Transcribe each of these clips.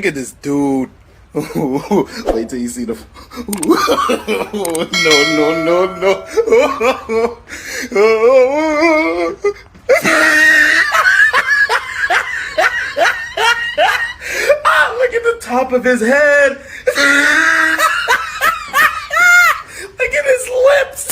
Look at this dude. Wait till you see the. No. Look at the top of his head. Look at his lips.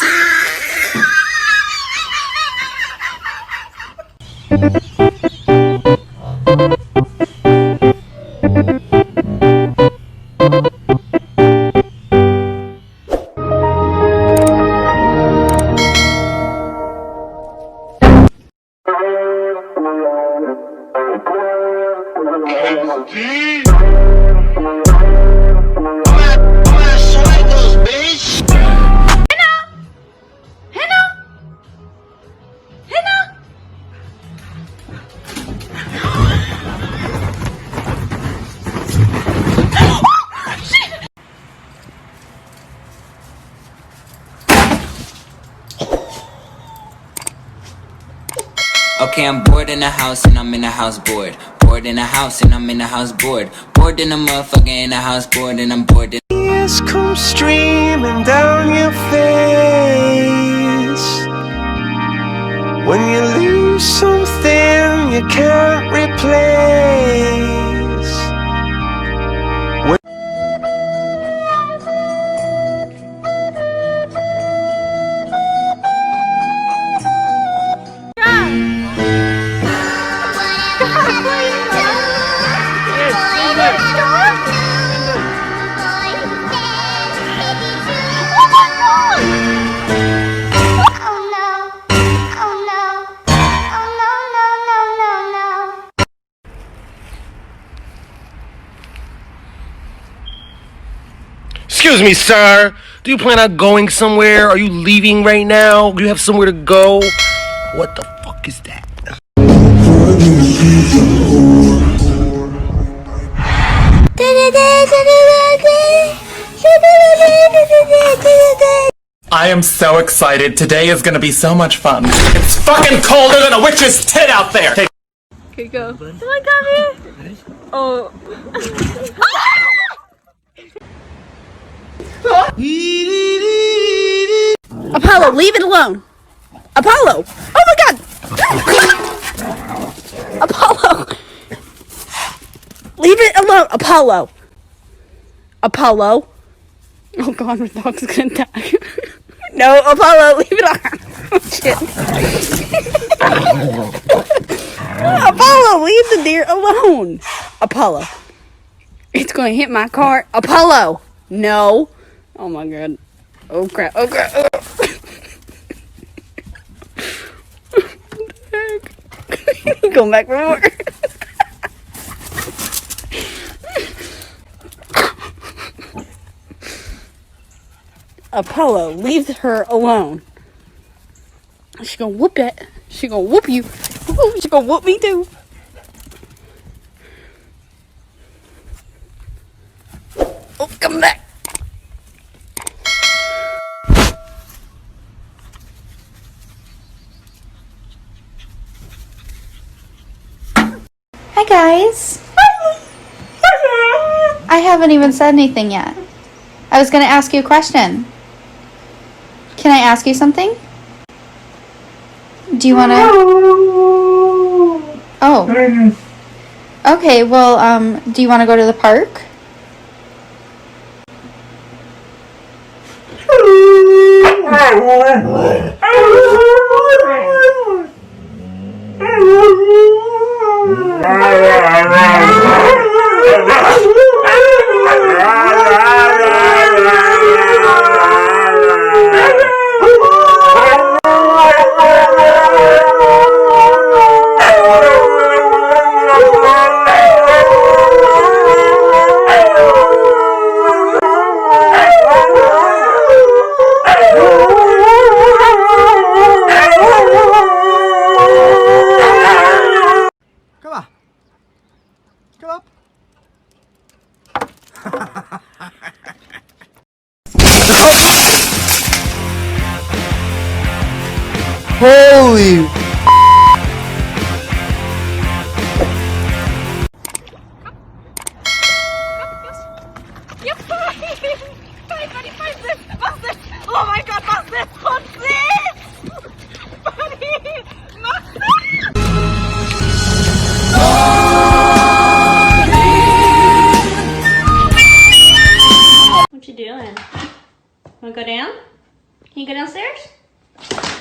Okay, I'm bored in the house and I'm in the house bored. Bored in the house and I'm in the house bored. Bored in the motherfucker in the house bored and I'm bored in. Tears come streaming down your face when you lose something you can't replace. Excuse me, sir. Do you plan on going somewhere? Are you leaving right now? Do you have somewhere to go? What the fuck is that? I am so excited. Today is gonna be so much fun. It's fucking colder than a witch's tit out there! Okay, go. Oh my god, me! Oh. Apollo, leave it alone. Apollo! Oh my god! Apollo! Leave it alone, Apollo! Apollo! Oh god, my dog's gonna die. No, Apollo, leave it alone. Oh shit. Apollo, leave the deer alone. Apollo. It's gonna hit my car. Apollo! No. Oh my god. Oh crap. Oh crap. Oh. What the heck? Going back for more. Apollo, leave her alone. She gonna whoop it. She gonna whoop you. Ooh, she gonna whoop me too. Oh, come back. Hi guys. I haven't even said anything yet. I was gonna ask you a question. Can I ask you something? Do you wanna? Oh. Okay, well, do you wanna go to the park? Holy! doing? Wanna go down? Can you go downstairs?